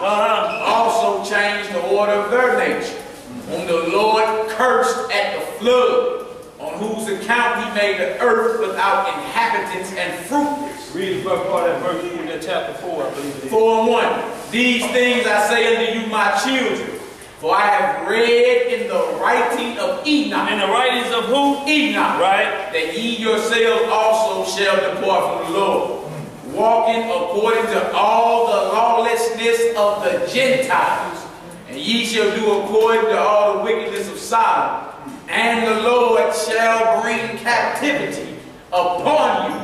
also changed the order of their nature, whom the Lord cursed at the flood, on whose account he made the earth without inhabitants and fruitless. Read the first part of that verse in chapter 4, I believe it is. 4:1. These things I say unto you, my children, for I have read in the writing of Enoch. In the writings of who? Enoch. Right. That ye yourselves also shall depart from the Lord, walking according to all the lawlessness of the Gentiles. And ye shall do according to all the wickedness of Sodom. And the Lord shall bring captivity upon you.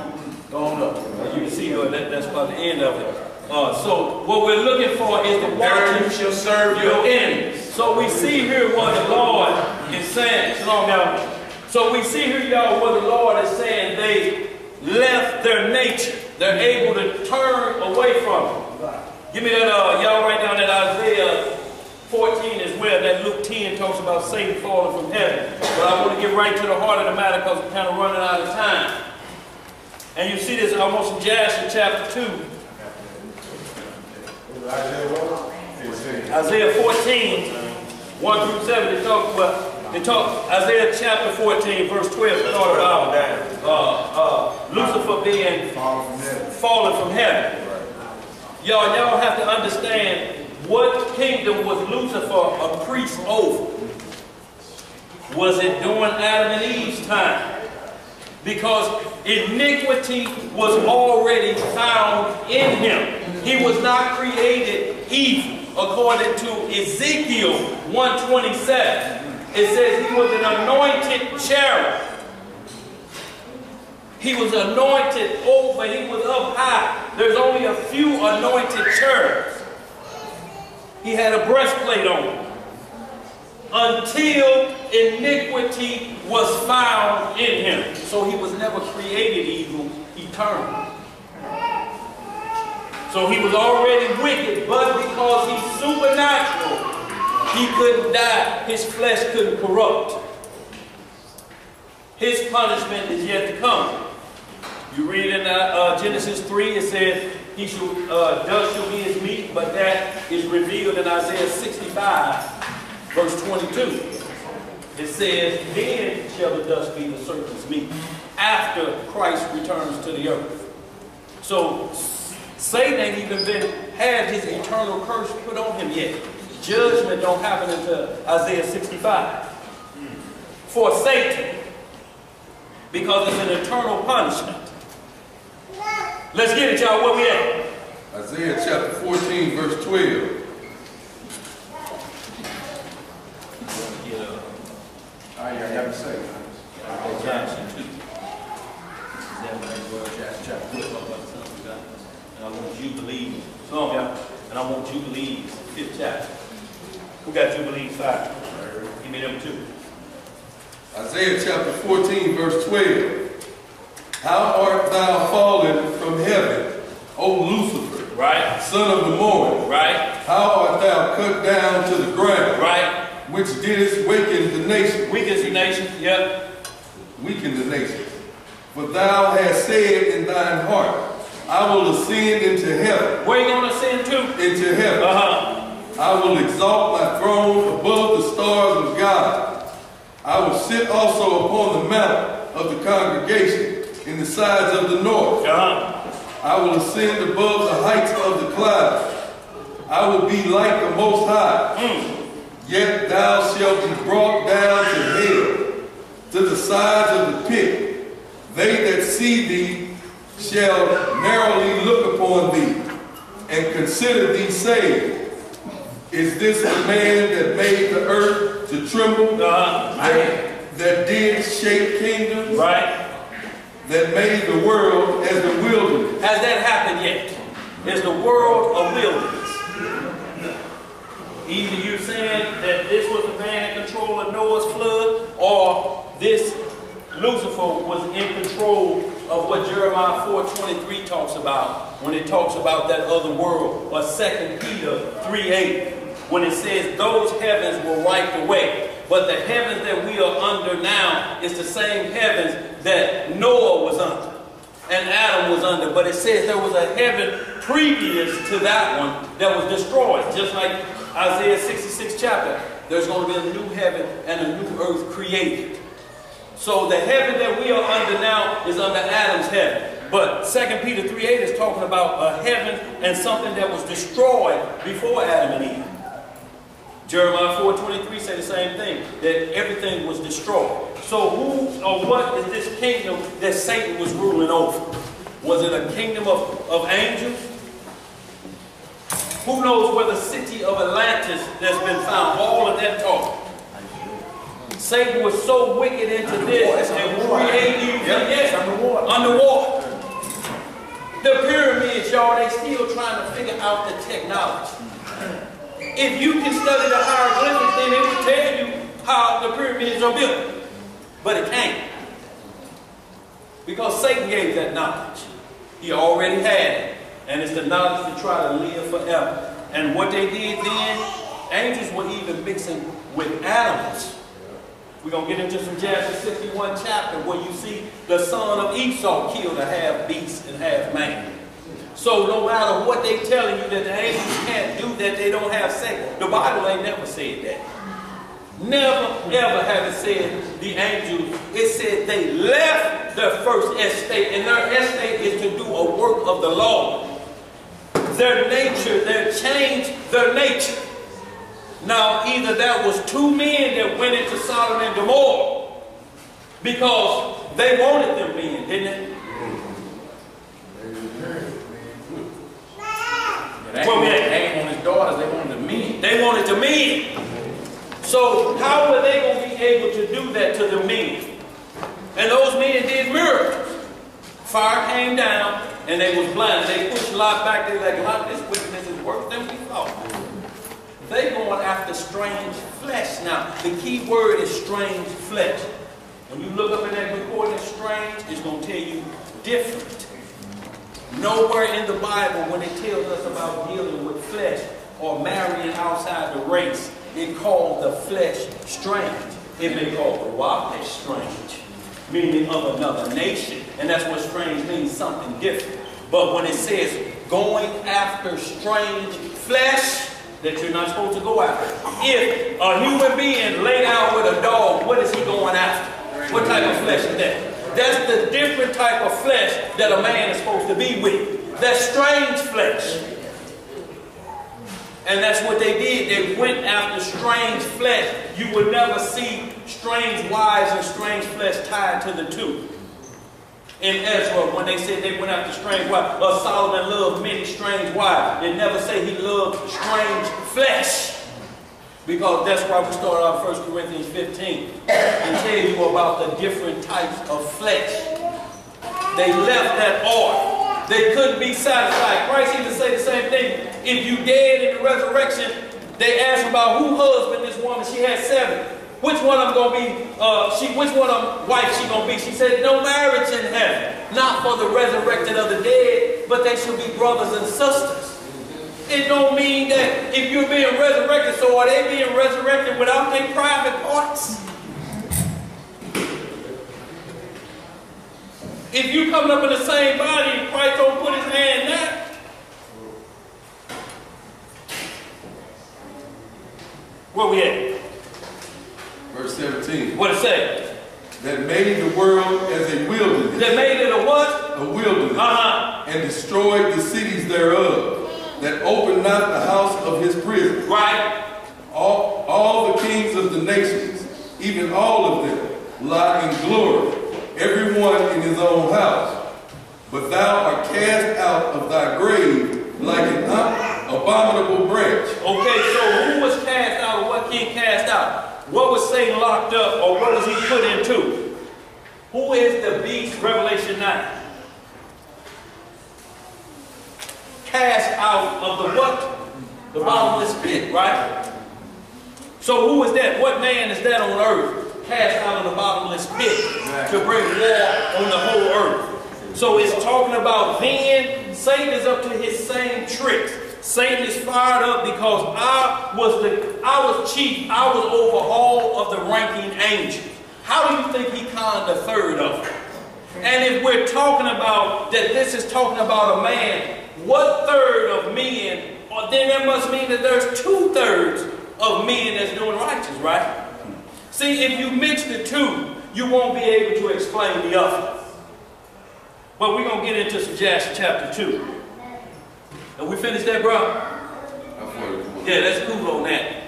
Go on up. You can see that's about the end of it. So what we're looking for is the There you shall serve your enemies. So we see here what the Lord is saying. Slow down. So we see here, y'all, what the Lord is saying. They left their nature. They're able to turn away from it. Give me that, y'all write down that Isaiah 14 as well. That Luke 10 talks about Satan falling from heaven. But I want to get right to the heart of the matter because we're kind of running out of time. And you see this almost in Jasher chapter 2. Isaiah 14, 1 through 7. They talk Isaiah chapter 14, verse 12. They talk about Lucifer being fallen from heaven. Y'all have to understand, what kingdom was Lucifer a priest over? Was it during Adam and Eve's time? Because iniquity was already found in him. He was not created evil. According to Ezekiel 1:27, it says he was an anointed cherub. He was anointed over, he was up high. There's only a few anointed cherubs. He had a breastplate on him. Until iniquity was found in him. So he was never created evil, eternal. So he was already wicked, but because he's supernatural, he couldn't die. His flesh couldn't corrupt. His punishment is yet to come. You read in Genesis 3, it says, dust shall be his meat, but that is revealed in Isaiah 65, verse 22. It says, then shall the dust be the serpent's meat, after Christ returns to the earth. So Satan ain't even had his eternal curse put on him yet. Judgment don't happen until Isaiah 65. For Satan, because it's an eternal punishment. Let's get it, y'all. Where we at? Isaiah chapter 14, verse 12. All right, y'all have to say. And I want Jubilees. Some of y'all. And I want Jubilees, 5th chapter. Who got Jubilees 5? Give me them 2. Isaiah chapter 14, verse 12. How art thou fallen from heaven, O Lucifer, right, son of the morning? Right. How art thou cut down to the ground? Right. Which didst weaken the nation. Weaken the nation, yep. Weaken the nation. For thou hast said in thine heart, I will ascend into heaven. Where you going to ascend to? Into heaven. I will exalt my throne above the stars of God. I will sit also upon the mount of the congregation in the sides of the north. I will ascend above the heights of the clouds. I will be like the Most High. Yet thou shalt be brought down to hell, to the sides of the pit. They that see thee shall narrowly look upon thee, and consider thee, saying, is this the man that made the earth to tremble, that did shape kingdoms, right, that made the world as the wilderness? Has that happened yet? Is the world a wilderness? Either you're saying that this was the man in control of Noah's flood, or this Lucifer was in control of what Jeremiah 4:23 talks about, when it talks about that other world, or 2 Peter 3:8, when it says those heavens were wiped away. But the heavens that we are under now is the same heavens that Noah was under. and Adam was under. But it says there was a heaven previous to that one that was destroyed. Just like Isaiah 66 chapter. There's going to be a new heaven and a new earth created. So the heaven that we are under now is under Adam's heaven. But 2 Peter 3:8 is talking about a heaven and something that was destroyed before Adam and Eve. Jeremiah 4:23 say the same thing, that everything was destroyed. So who or what is this kingdom that Satan was ruling over? Was it a kingdom of angels? Who knows where the city of Atlantis that's been found? All of that talk. Satan was so wicked into this and created underwater. The pyramids, y'all, they still trying to figure out the technology. If you can study the hieroglyphics, then it will tell you how the pyramids are built. But it can't. Because Satan gave that knowledge. He already had it. And it's the knowledge to try to live forever. And what they did then, angels were even mixing with animals. We're going to get into some Genesis 61 chapter where you see the son of Esau killed a half beast and half man. So no matter what they telling you that the angels can't do, that they don't have sex, the Bible ain't never said that. Never ever have it said the angels. It said they left their first estate, and their estate is to do a work of the Lord. Their nature, they changed their nature. Now, either that was two men that went into Sodom and Gomorrah because they wanted them men, didn't they? They ain't on his daughters, they wanted the men. They wanted the men. So how were they going to be able to do that to the men? And those men did miracles. Fire came down and they was blind. They pushed Lot back. They like, Lot, this wickedness is worse than we thought. They going after strange flesh now. The key word is strange flesh. When you look up in that concordance, strange, it's going to tell you different. Nowhere in the Bible when it tells us about dealing with flesh or marrying outside the race, it called the flesh strange. It may call the wife strange, meaning of another nation. And that's what strange means, something different. But when it says going after strange flesh, that you're not supposed to go after. If a human being lay down with a dog, what is he going after? What type of flesh is that? That's the different type of flesh that a man is supposed to be with. That's strange flesh. And that's what they did. They went after strange flesh. You would never see strange wives and strange flesh tied to the two. In Ezra, when they said they went after strange wives, Solomon loved many strange wives. It never say he loved strange flesh. Because that's why we started out 1 Corinthians 15 and tell you about the different types of flesh. They left that order. They couldn't be satisfied. Christ even say the same thing. If you dead in the resurrection, they asked about who husband this woman. She had 7. Which one of them gonna be? Which one of them wife she gonna be? She said, no marriage in heaven, not for the resurrected of the dead, but they should be brothers and sisters. It don't mean that if you're being resurrected, so are they being resurrected without their private parts? If you coming up in the same body and Christ don't put his hand there, where we at? Verse 17. What it say? That made the world as a wilderness. That made it a what? A wilderness. And destroyed the cities thereof. That opened not the house of his prison. Right. All the kings of the nations, even all of them, lie in glory, everyone in his own house. But thou art cast out of thy grave like an abominable branch. Okay, so who was cast out or what king cast out? What was Satan locked up or what was he put into? Who is the beast, Revelation 9? Cast out of the what? The bottomless pit, right? So who is that? What man is that on earth? Cast out of the bottomless pit to bring war on the whole earth. So it's talking about then Satan is up to his same tricks. Satan is fired up because I was chief, I was over all of the ranking angels. How do you think he conned a third of them? And if we're talking about that this is talking about a man, what third of men, or then that must mean that there's 2/3 of men that's doing righteous, right? See, if you mix the two, you won't be able to explain the other. But we're going to get into Jasher chapter 2. And we finished that, bro? Yeah, that's cool on that.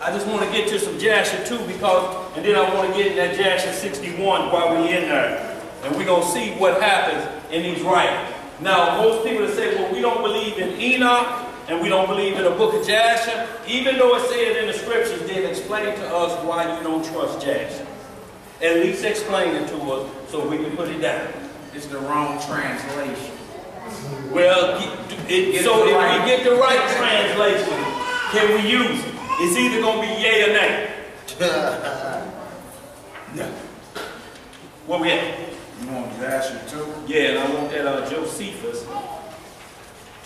I just want to get to some Jasher 2 because, and then I want to get in that Jasher 61 while we're in there. And we're going to see what happens in these writings. Now, most people that say, well, we don't believe in Enoch and we don't believe in the book of Jasher, even though it said in the scriptures, then explain to us why you don't trust Jasher. At least explain it to us so we can put it down. It's the wrong translation. Well, so if we get the right translation, can we use it? It's either going to be yay or nay. No. Where we at? You want Jasher 2? Yeah, and I want that Josephus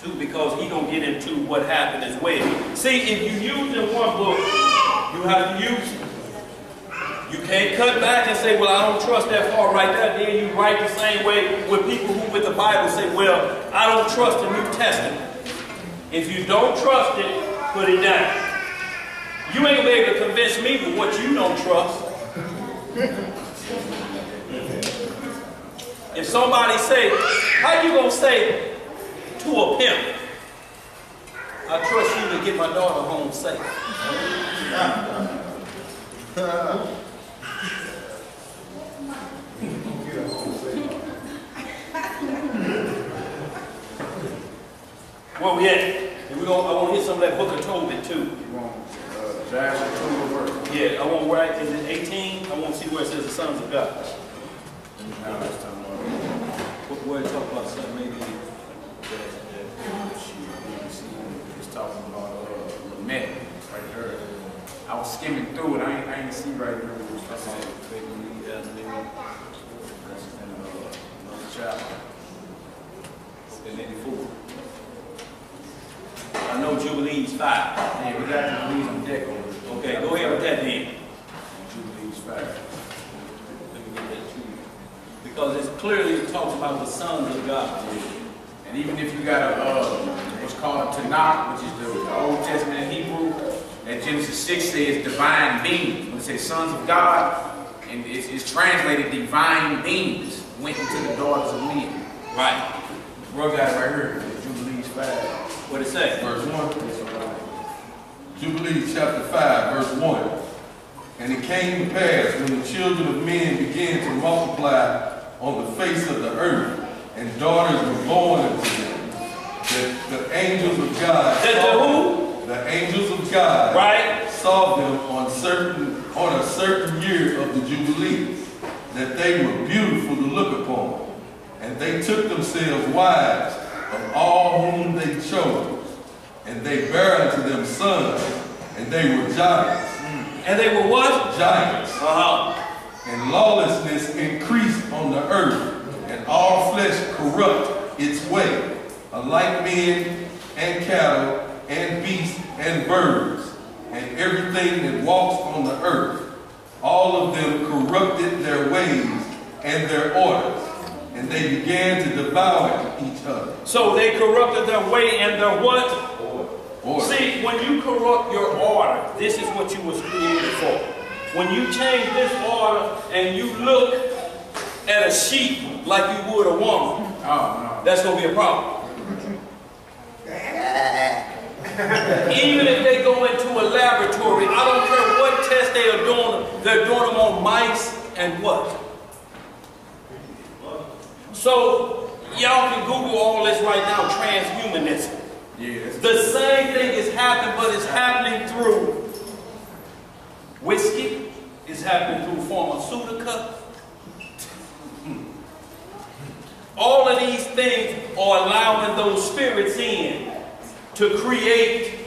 too, because he's going to get into what happened as well. See, if you use in one book, you have to use it. You can't cut back and say, well, I don't trust that part right there. Then you write the same way with people who with the Bible say, well, I don't trust the New Testament. If you don't trust it, put it down. You ain't going to be able to convince me with what you don't trust. If somebody say, how you going to say to a pimp, I trust you to get my daughter home safe? Where we at? And I want to hit some of that book of Tobit too. You want Jasher 2 or verse? Yeah, I want where is it 18? I want to see where it says the sons of God. Now let's talk about Where it talk about something maybe. it's talking about lament right there. I was skimming through it. I ain't see right here what it was talking about. Another chapter. And 84. I know Jubilees 5. Yeah, we got Jubilees on deck over there. Okay, go ahead with that then. Jubilees 5. Let me get that to you. Because it clearly talks about the sons of God. And even if you got what's called Tanakh, which is the Old Testament in Hebrew, that Genesis 6 says divine beings. When it says sons of God, and it's translated divine beings went into the daughters of men. Right. Bro got it right here. Jubilees 5. What it say? Verse 1. Jubilees chapter 5, verse 1. And it came to pass when the children of men began to multiply on the face of the earth, and daughters were born unto them, that the angels of God the angels of God saw them on a certain year of the Jubilee, that they were beautiful to look upon. And they took themselves wives of all whom they chose, and they bare unto them sons, and they were giants. And they were what? Giants. And lawlessness increased on the earth, and all flesh corrupt its way, alike men and cattle and beasts and birds, and everything that walks on the earth. All of them corrupted their ways and their orders, and they began to devour each other. So they corrupted their way and their what? Order. See, when you corrupt your order, this is what you was created for. When you change this order and you look at a sheep like you would a woman, that's going to be a problem. Even if they go into a laboratory, I don't care what test they are doing, they're doing them on mice and what? So, y'all can Google all this right now, transhumanism. Yes. The same thing is happening, but it's happening through whiskey, it's happening through pharmaceutica. All of these things are allowing those spirits in to create.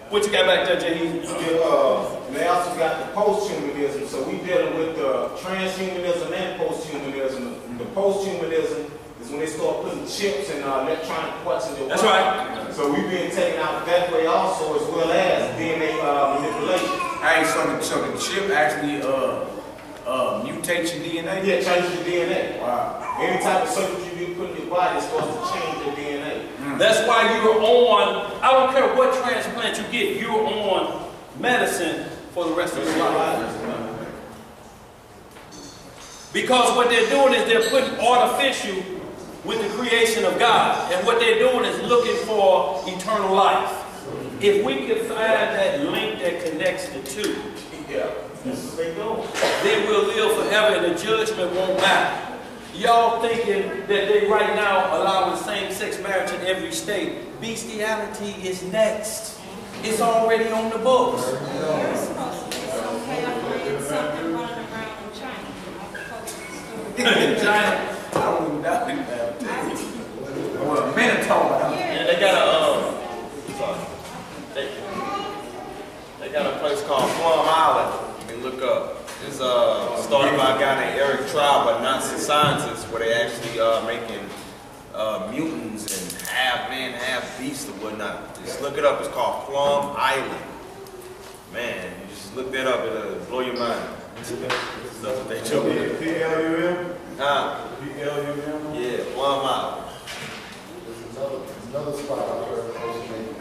What you got back there, Jay? They also got the post-humanism. So we dealing with the transhumanism and post-humanism. The post-humanism is when they start putting chips and electronic parts in your body. That's right. So we've been taken out that way also, as well as DNA manipulation. Hey, so the chip actually mutate your DNA? Yeah, change your DNA. Wow. Any type of surgery you put in your body is supposed to change your DNA. That's why you're on, I don't care what transplant you get, you're on medicine for the rest of your life. Because what they're doing is they're putting artificial with the creation of God. And what they're doing is looking for eternal life. If we can find that link that connects the two, That's what they do. then we'll live forever and the judgment won't matter. Y'all thinking that they right now allowing same-sex marriage in every state. Bestiality is next. It's already on the books. You're supposed to be okay. I read something running around in China. In China, I wouldn't doubt it. Well, Manitoba. Yeah, they got a they got a place called Plum Island. You can look up. It's started by a guy named Eric Traub, a Nazi scientist, where they actually making mutants and half man, half beast or whatnot. Just look it up. It's called Plum Island. Man, you just look that up. It'll blow your mind. That's what they do. P-L-U-M? Huh? P-L-U-M? Yeah, Plum Island. There's another spot out there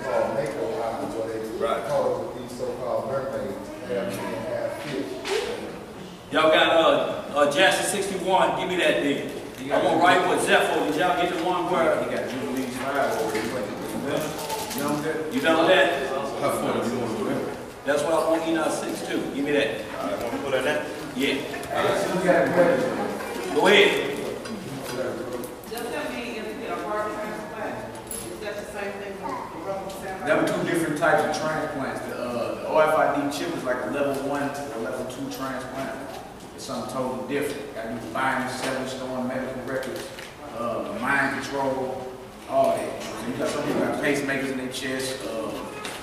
called Mako Island where they call it with these so-called mermaids, half man, half fish. y'all got Jasher 61. Give me that thing. I want right with Zepho. Did y'all get the one where He got Jubilees 5 over here. You know that? you done that? How far do you want to remember? That's what I want Enoch 6 too. Give me that. All right, want to put it in there? Yeah. You got it. Go ahead. Does that mean if you get a heart transplant, is that the same thing with rubber cell? There were two different types of transplants. The OFID chip is like a level 1 to a level 2 transplant. It's something totally different. Got to do buying, selling, storing medical records, mind control, all that. So you got some people got pacemakers in their chest.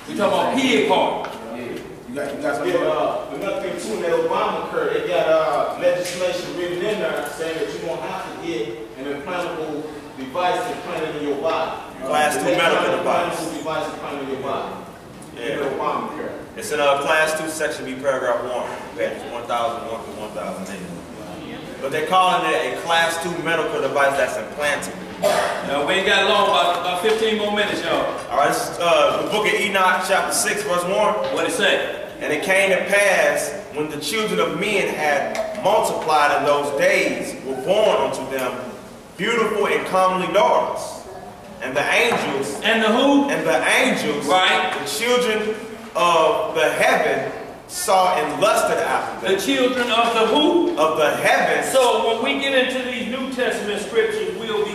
We talking about pig heart. Yeah. You got some. Another thing too, in that Obamacare, they got legislation written in there saying that you won't have to get an implantable device implanted in your body. Class 2 medical device. Implantable device implanted in your body. Yeah. In Obamacare. It's in Class 2, Section B, Paragraph 1, page 1001 through 1008. But they're calling it a Class 2 medical device that's implanted. Now, we ain't got long, about 15 more minutes, y'all. All right, this is the book of Enoch, chapter 6, verse 1. What it say? And it came to pass, when the children of men had multiplied in those days, were born unto them beautiful and comely daughters. And the angels, And the who? and the angels, Right. the children of the heaven, saw and lusted after them. The children of the who? Of the heavens. So when we get into these New Testament scriptures, we'll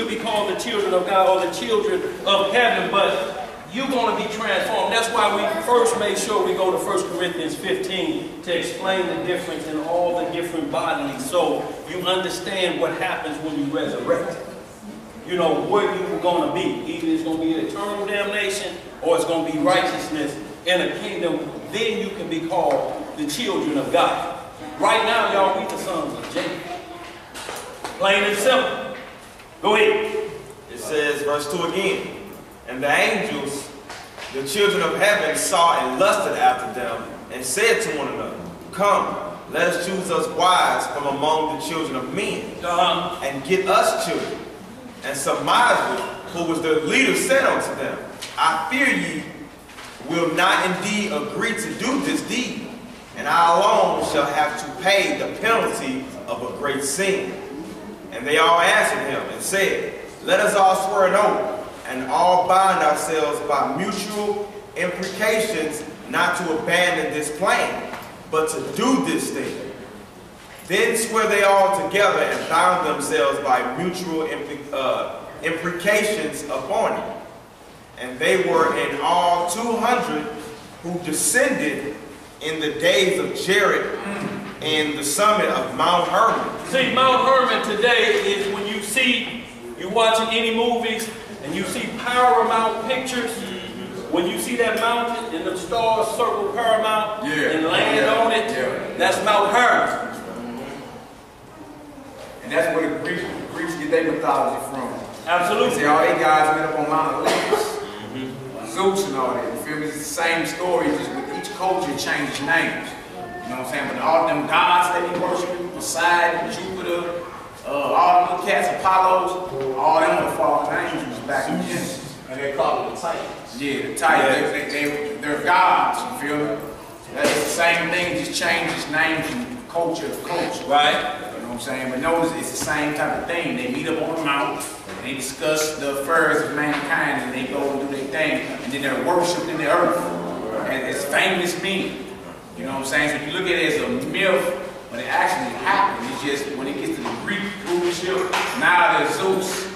be called the children of God or the children of heaven, but you're going to be transformed. That's why we first made sure we go to 1 Corinthians 15 to explain the difference in all the different bodies, so you understand what happens when you resurrect. You know where you're going to be. Either it's going to be eternal damnation or it's going to be righteousness in a kingdom. Then you can be called the children of God. Right now, y'all, we the sons of Jacob. Plain and simple. Go ahead. It says, verse 2 again, and the angels, the children of heaven, saw and lusted after them, and said to one another, come, let us choose us wives from among the children of men, and get us children. And Samajah, who was the leader, said unto them, I fear ye will not indeed agree to do this deed, and I alone shall have to pay the penalty of a great sin. And they all answered him and said, let us all swear an oath, and all bind ourselves by mutual imprecations not to abandon this plan, but to do this thing. Then swear they all together and bound themselves by mutual imprecations upon it. And they were in all 200 who descended in the days of Jared in the summit of Mount Hermon. See, Mount Hermon today is when you're watching any movies and you see Paramount Pictures. When you see that mountain and the stars circle Paramount and land on it, that's Mount Hermon. And that's where the Greeks get their mythology from. Absolutely. See, all they guys met up on Mount Olympus. Zeus and all that. You feel me? It's the same story, just with each culture changed names. You know what I'm saying? But all them gods that he worshiping, Poseidon, Jupiter, all them little cats, Apollos, all them were fallen angels back in Genesis. And they call them the Titans. Yeah, the Titans. They're gods, you feel me? That's the same thing, just change its name from culture to culture. Right. You know what I'm saying? But notice it's the same type of thing. They meet up on the mount, and they discuss the affairs of mankind, and they go and do their thing, and then they're worshipped in the earth. And it's famous meaning. You know what I'm saying? So if you look at it as a myth, but it actually happened. It's just when it gets to the Greek rulership, now there's Zeus,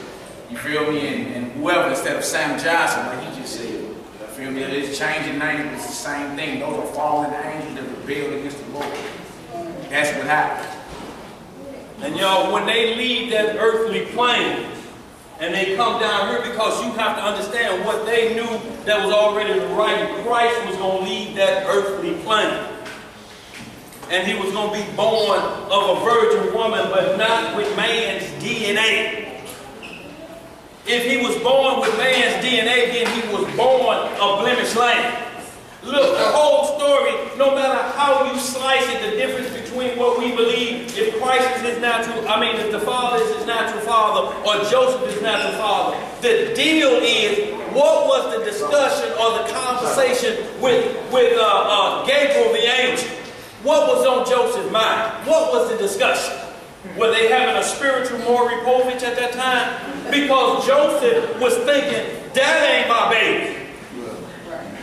you feel me, and whoever instead of Sam Johnson, like he just said. You feel me? It's changing names, but it's the same thing. Those are fallen angels that rebelled against the Lord. That's what happened. And y'all, when they leave that earthly plane and they come down here, because you have to understand what they knew that was already in the writing. Christ was going to leave that earthly plane. And he was going to be born of a virgin woman, but not with man's DNA. If he was born with man's DNA, then he was born a blemished lamb. Look, the whole story, no matter how you slice it, the difference between what we believe, if Christ is his natural, if the Father is his natural father, or Joseph is his natural father, the deal is, what was the discussion or the conversation with Gabriel the angel? What was on Joseph's mind? What was the discussion? Were they having a spiritual Maury Povich at that time? Because Joseph was thinking, that ain't my baby.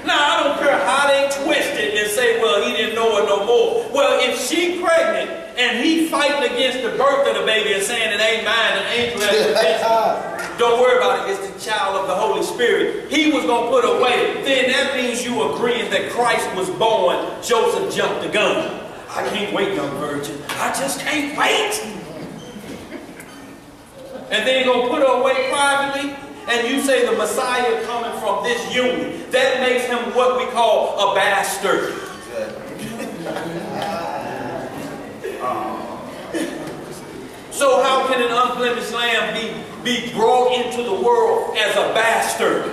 Now, I don't care how they twist it and say, well, he didn't know her no more. Well, if she pregnant and he fighting against the birth of the baby and saying it ain't mine, an angel has convinced, don't worry about it. It's the child of the Holy Spirit. He was going to put away. Then that means you agreeing that Christ was born. Joseph jumped the gun. I can't wait, young virgin. I just can't wait. And then you're going to put her away privately. And you say the Messiah coming from this union. That makes him what we call a bastard. So how can an unblemished lamb be brought into the world as a bastard?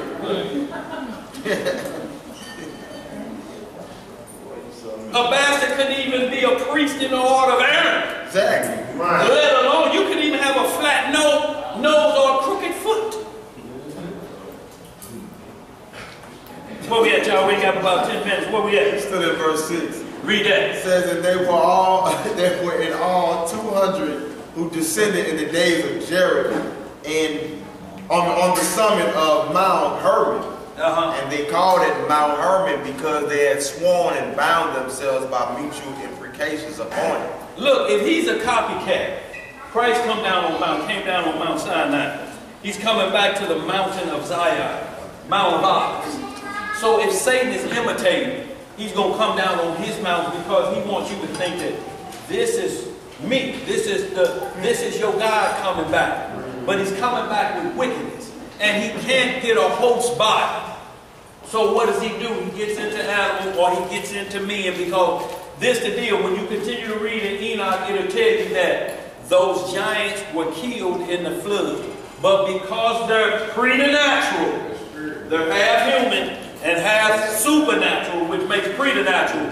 A bastard couldn't even be a priest in the order of Aaron. Exactly. Right. Let alone, you could even have a flat nose or a crooked foot. Where we at, y'all? We got about 10 minutes. Where we at? Still in verse 6. Read that. It says that they were in all 200 who descended in the days of Jericho and on the summit of Mount Hermon. And they called it Mount Hermon because they had sworn and bound themselves by mutual imprecations upon it. Look, if he's a copycat, Christ came down on Mount Sinai. He's coming back to the mountain of Zion, Mount of Olives. So if Satan is imitating, he's going to come down on his mountain because he wants you to think that this is me. This is your God coming back. But he's coming back with wickedness. And he can't get a host body. So what does he do? He gets into animals or he gets into men, because this the deal. When you continue to read in Enoch, it'll tell you that those giants were killed in the flood. But because they're preternatural, they're half human and half supernatural, which makes preternatural.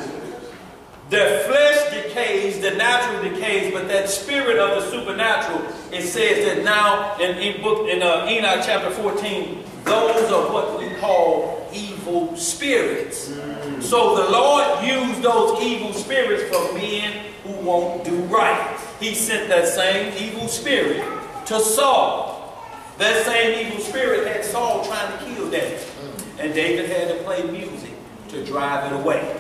Their flesh decays, the natural decays, but that spirit of the supernatural, it says that now in Enoch chapter 14, those are what we call evil spirits. So the Lord used those evil spirits for men who won't do right. He sent that same evil spirit to Saul. That same evil spirit had Saul trying to kill David. And David had to play music to drive it away.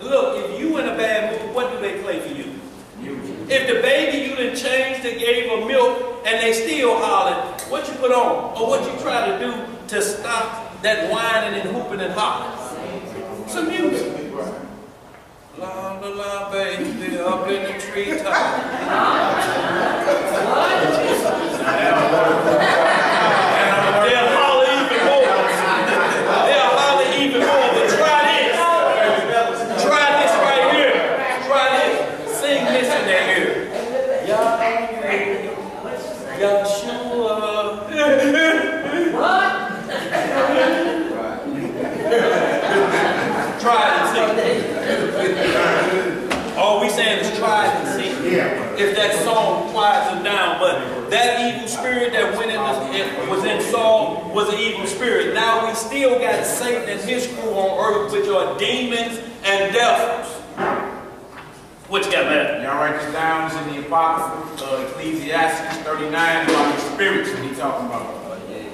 Look, if you in a bad mood, what do they play for you? Music. If the baby you done changed, they gave her milk, and they still hollering, what you put on? Or what you try to do to stop that whining and hooping and hollering? Some music. La la la, baby, up in the treetop. They'll holler even more. They'll holler even more. But try this. Try this right here. Try this. Sing this in their ear. Yahshua. What? Try it and sing. Satan was an evil spirit. Now we still got Satan and his crew on earth, which are demons and devils. What you got, man? Y'all write this down. It's in the Apocrypha, Ecclesiastes 39, about the spirits that he's talking about.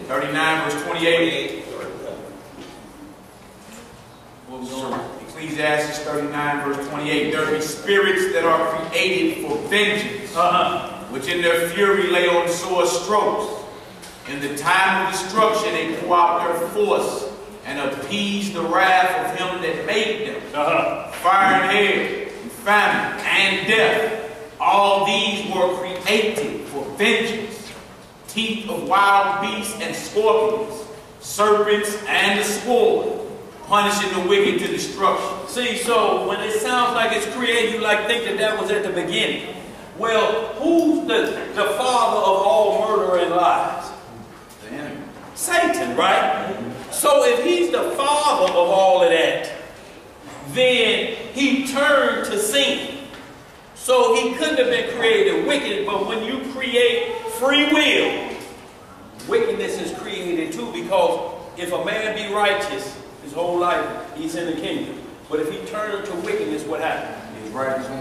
39 verse 28. Ecclesiastes 39 verse 28. There be spirits that are created for vengeance, which in their fury lay on sore strokes. In the time of destruction they pour out their force and appease the wrath of him that made them. Fire and hail, and famine and death, all these were created for vengeance. Teeth of wild beasts and scorpions, serpents and the sword, punishing the wicked to destruction. See, so when it sounds like it's created, you like think that that was at the beginning. Well, who's the father of all murder and lies? The enemy. Satan, right? So if he's the father of all of that, then he turned to sin. So he couldn't have been created wicked, but when you create free will, wickedness is created too, because if a man be righteous his whole life, he's in the kingdom. But if he turned to wickedness, what happened?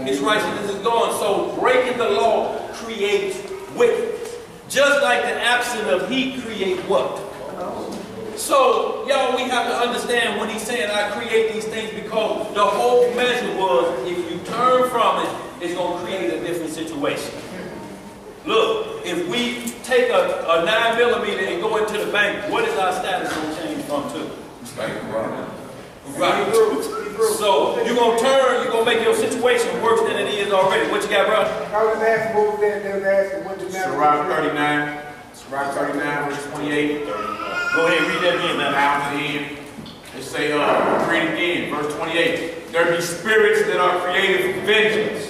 His righteousness is gone. So breaking the law creates wickedness. Just like the absence of heat creates what? So, y'all, we have to understand when he's saying I create these things, because the whole measure was if you turn from it, it's going to create a different situation. Look, if we take a 9mm and go into the bank, what is our status going to change from to? Right. So you're going to turn, you're going to make your situation worse than it is already. What you got, brother? I was asking, what was that? They was asking, what you got? Sirach 39. Sirach 39, verse 28. Go ahead, read that again, man. Down to the end. They say, read it again, verse 28. There be spirits that are created for vengeance,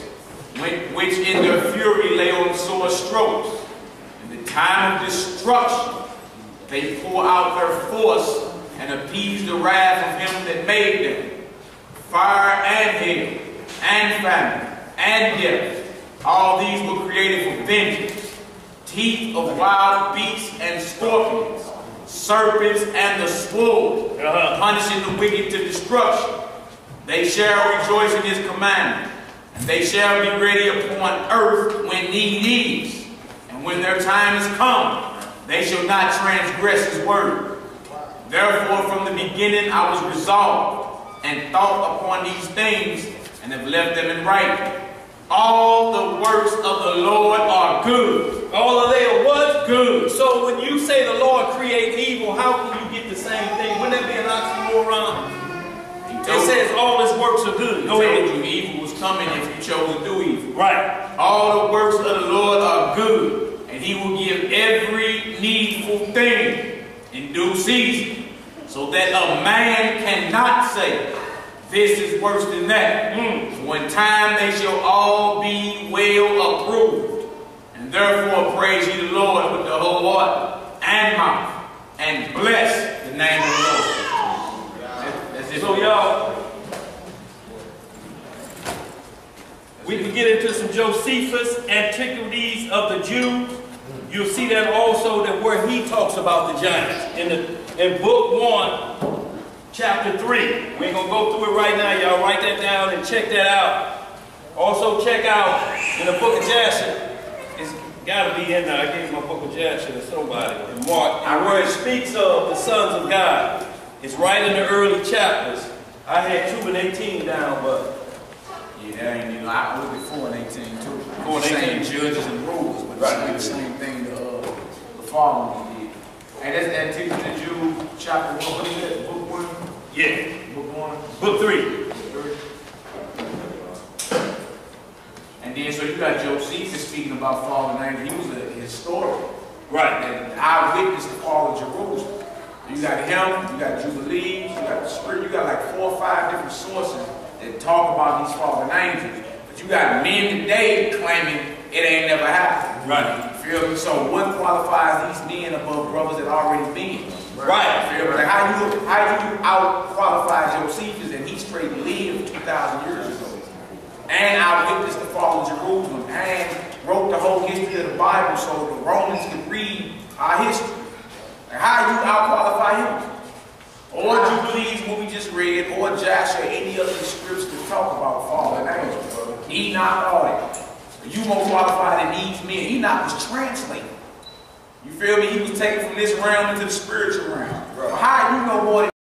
which in their fury lay on sore strokes. In the time of destruction, they pour out their force and appease the wrath of him that made them. Fire and hail, and famine, and death, all these were created for vengeance. Teeth of wild beasts and scorpions, serpents and the sword, punishing the wicked to destruction. They shall rejoice in his commandment, and they shall be ready upon earth when need is. And when their time is come, they shall not transgress his word. Therefore, from the beginning I was resolved, and thought upon these things, and have left them in writing. All the works of the Lord are good. All of they are what? Good. So when you say the Lord create evil, how can you get the same thing? Wouldn't that be an oxymoron? It says all his works are good. Go ahead. You evil was coming if you chose to do evil. Right. All the works of the Lord are good, and he will give every needful thing in due season, so that a man cannot say, this is worse than that. For in time they shall all be well approved. And therefore praise ye the Lord with the whole heart and mouth, and bless the name of the Lord. That's it. So y'all, we can get into some Josephus, Antiquities of the Jews. You'll see that also, that where he talks about the giants in book 1, chapter 3. We ain't going to go through it right now. Y'all write that down and check that out. Also check out in the book of Jasher. It's got to be in there. I gave my book of Jasher to somebody in Mark. And where it speaks of the sons of God. It's right in the early chapters. I had 2 and 18 down, but... Yeah, that ain't, you know, I looked at 4 and 18 too. 4 and 18. Judges and rules, but right. It's the same thing the following did. And that's Antiquities of the Jews, chapter 1. What is that? Book 1? Yeah. Book 1. Book 3. And then, so you got Josephus speaking about fallen angels. He was a historian. Right. And eyewitness to the fall of Jerusalem. You got him, you got Jubilees, you got the Spirit, you got like 4 or 5 different sources that talk about these fallen angels. But you got men today claiming it ain't never happened. Right. Feel me? So what qualifies these men above brothers that already been? Right. Feel me? Like how you out qualify Josephus, and he straight lived 2,000 years ago, and eyewitnessed the fall of Jerusalem, and wrote the whole history of the Bible so the Romans could read our history. How you out-qualify him? Or Jubilees, what we just read, or Joshua, any other scripts that talk about fallen angels, brother. Enoch, all that. You more qualified than these men. Enoch was translated. You feel me? He was taken from this realm into the spiritual realm. Right. How you know more than